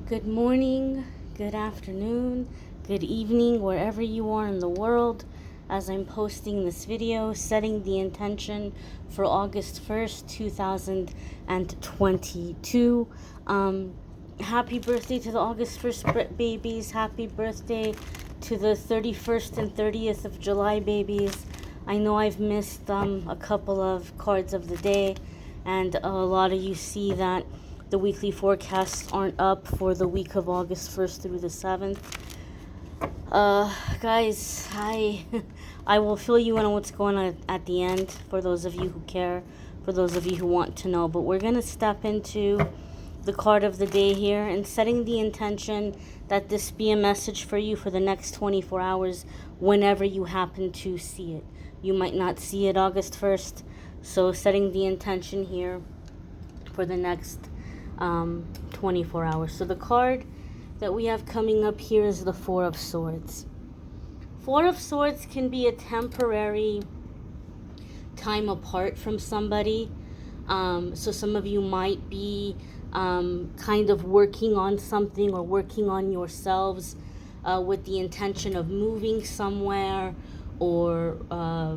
Good morning, good afternoon, good evening, wherever you are in the world. As I'm posting this video, setting the intention for August 1st, 2022. Happy birthday to the August 1st babies. Happy birthday to the 31st and 30th of July babies. I know I've missed a couple of cards of the day, and a lot of you see that the weekly forecasts aren't up for the week of August 1st through the 7th. Guys, I will fill you in on what's going on at the end for those of you who care, for those of you who want to know. But we're going to step into the card of the day here and setting the intention that this be a message for you for the next 24 hours whenever you happen to see it. You might not see it August 1st, so setting the intention here for the next 24 hours. So the card that we have coming up here is the Four of Swords. Four of Swords can be a temporary time apart from somebody. So some of you might be kind of working on something or working on yourselves with the intention of moving somewhere or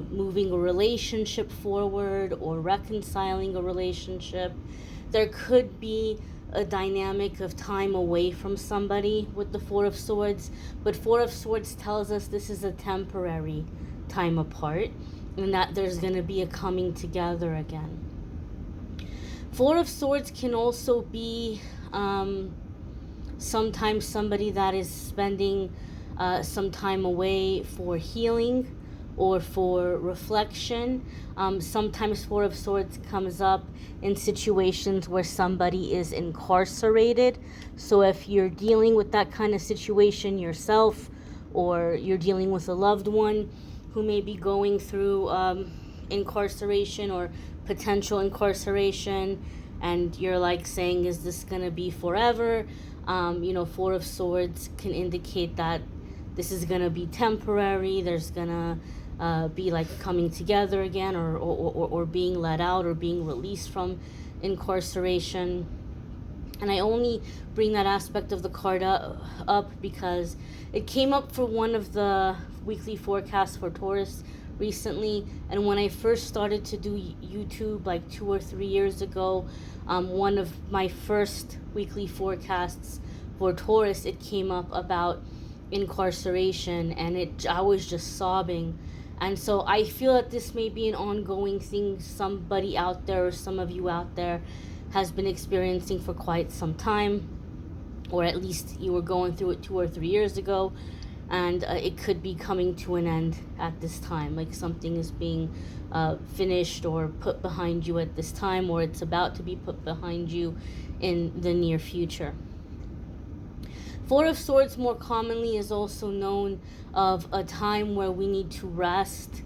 moving a relationship forward or reconciling a relationship. There could be a dynamic of time away from somebody with the Four of Swords, but Four of Swords tells us this is a temporary time apart and that there's going to be a coming together again. Four of Swords can also be sometimes somebody that is spending some time away for healing or for reflection. Sometimes Four of Swords comes up in situations where somebody is incarcerated. So if you're dealing with that kind of situation yourself, or you're dealing with a loved one who may be going through incarceration or potential incarceration, and you're like saying, is this gonna be forever? Four of Swords can indicate that this is gonna be temporary. There's gonna be like coming together again, or being let out or being released from incarceration. And I only bring that aspect of the card up because it came up for one of the weekly forecasts for Taurus recently. And when I first started to do YouTube like 2 or 3 years ago, one of my first weekly forecasts for Taurus, it came up about incarceration, and I was just sobbing. And so I feel that this may be an ongoing thing somebody out there, or some of you out there, has been experiencing for quite some time, or at least you were going through it 2 or 3 years ago, and it could be coming to an end at this time, like something is being finished or put behind you at this time, or it's about to be put behind you in the near future. Four of Swords more commonly is also known of a time where we need to rest,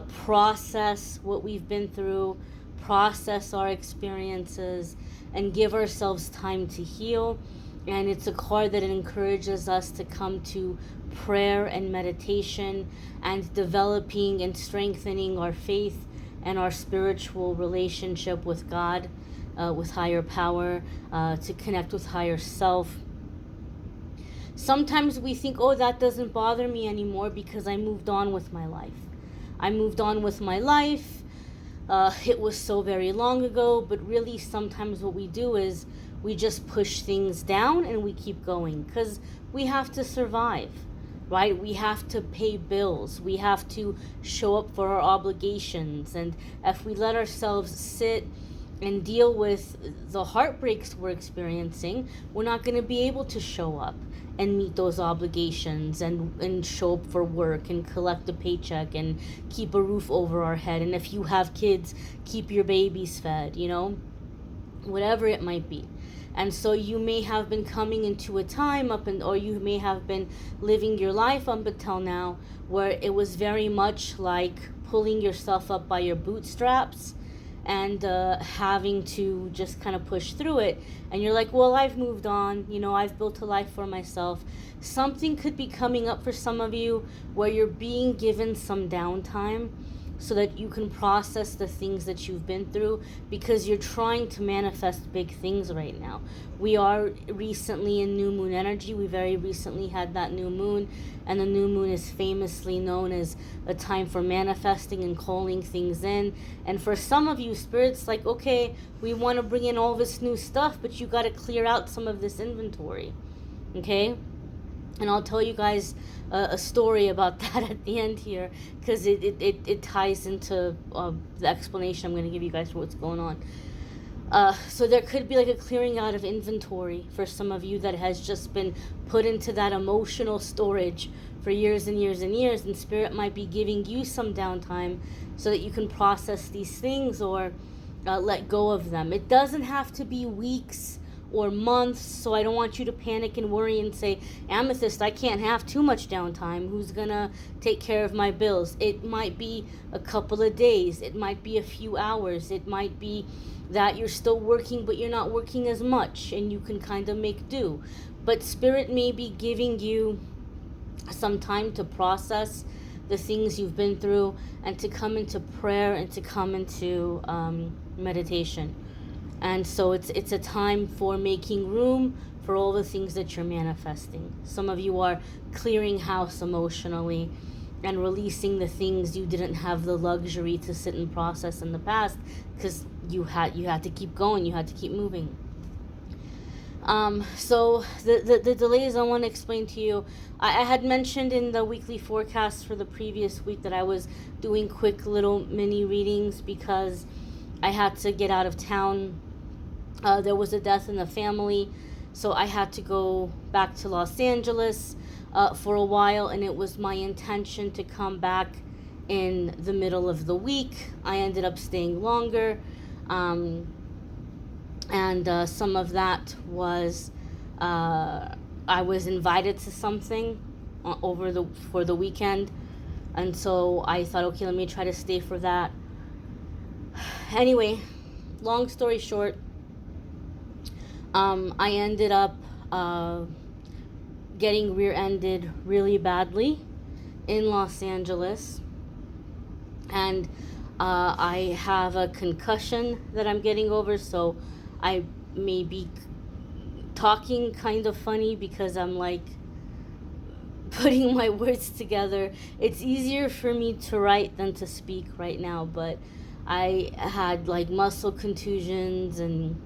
process what we've been through, process our experiences, and give ourselves time to heal. And it's a card that encourages us to come to prayer and meditation and developing and strengthening our faith and our spiritual relationship with God, with higher power, to connect with higher self. Sometimes we think, oh, that doesn't bother me anymore because I moved on with my life. I moved on with my life. It was so very long ago, but really sometimes what we do is we just push things down and we keep going because we have to survive, right? We have to pay bills. We have to show up for our obligations. And if we let ourselves sit and deal with the heartbreaks we're experiencing, we're not going to be able to show up and meet those obligations and show up for work and collect a paycheck and keep a roof over our head. And if you have kids, keep your babies fed, whatever it might be. And so you may have been coming into a time or you may have been living your life up until now where it was very much like pulling yourself up by your bootstraps and having to just kind of push through it. And you're like, well, I've moved on, I've built a life for myself. Something could be coming up for some of you where you're being given some downtime so that you can process the things that you've been through, because you're trying to manifest big things right now. We are recently in new moon energy. We very recently had that new moon, and the new moon is famously known as a time for manifesting and calling things in. And for some of you, Spirit's like, okay, we want to bring in all this new stuff, but you got to clear out some of this inventory. Okay? And I'll tell you guys a story about that at the end here, because it ties into the explanation I'm going to give you guys for what's going on. So there could be like a clearing out of inventory for some of you that has just been put into that emotional storage for years and years and years, and Spirit might be giving you some downtime so that you can process these things or let go of them. It doesn't have to be weeks or months, so I don't want you to panic and worry and say, Amethyst, I can't have too much downtime. Who's gonna take care of my bills? It might be a couple of days. It might be a few hours. It might be that you're still working, but you're not working as much, and you can kind of make do. But Spirit may be giving you some time to process the things you've been through, and to come into prayer, and to come into meditation. And so it's a time for making room for all the things that you're manifesting. Some of you are clearing house emotionally and releasing the things you didn't have the luxury to sit and process in the past, because you had to keep going, you had to keep moving. So the delays I want to explain to you, I had mentioned in the weekly forecast for the previous week that I was doing quick little mini readings because I had to get out of town. There was a death in the family, so I had to go back to Los Angeles for a while, and it was my intention to come back in the middle of the week. I ended up staying longer, and some of that was I was invited to something for the weekend, and so I thought, okay, let me try to stay for that. Anyway, long story short, I ended up getting rear-ended really badly in Los Angeles, and I have a concussion that I'm getting over, so I may be talking kind of funny because I'm like putting my words together. It's easier for me to write than to speak right now, but I had like muscle contusions and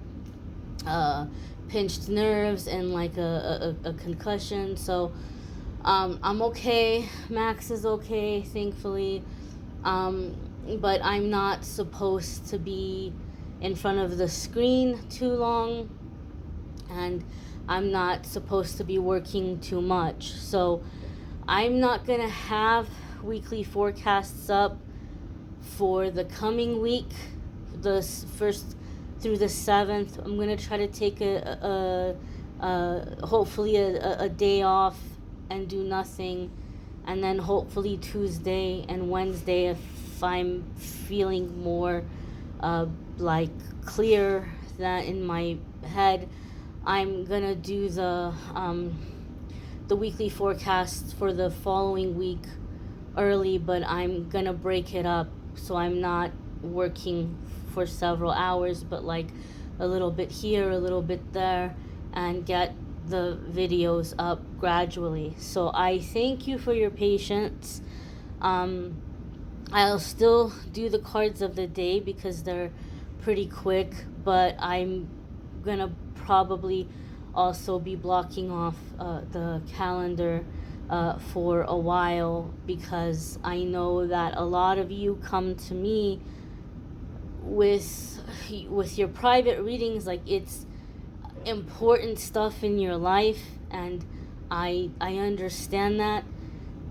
pinched nerves and like a concussion, so I'm okay. Max is okay, thankfully, but I'm not supposed to be in front of the screen too long, and I'm not supposed to be working too much, so I'm not gonna have weekly forecasts up for the coming week, the 1st through the 7th. I'm gonna try to take hopefully a day off and do nothing, and then hopefully Tuesday and Wednesday, if I'm feeling more like clear that in my head, I'm gonna do the weekly forecast for the following week early, but I'm gonna break it up so I'm not working for several hours, but like a little bit here, a little bit there, and get the videos up gradually. So I thank you for your patience. I'll still do the cards of the day because they're pretty quick, but I'm gonna probably also be blocking off the calendar for a while, because I know that a lot of you come to me with your private readings, like it's important stuff in your life, and I understand that,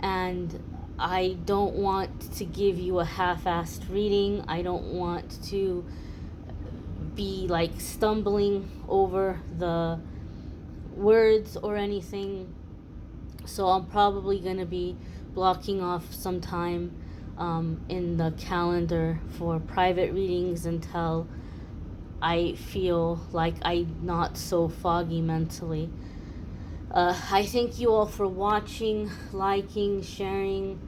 and I don't want to give you a half-assed reading. I don't want to be like stumbling over the words or anything, so I'm probably gonna be blocking off some time in the calendar for private readings until I feel like I'm not so foggy mentally. I thank you all for watching, liking, sharing,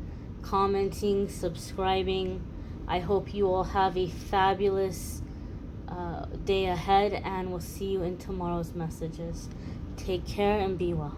commenting, subscribing. I hope you all have a fabulous day ahead, and we'll see you in tomorrow's messages. Take care and be well.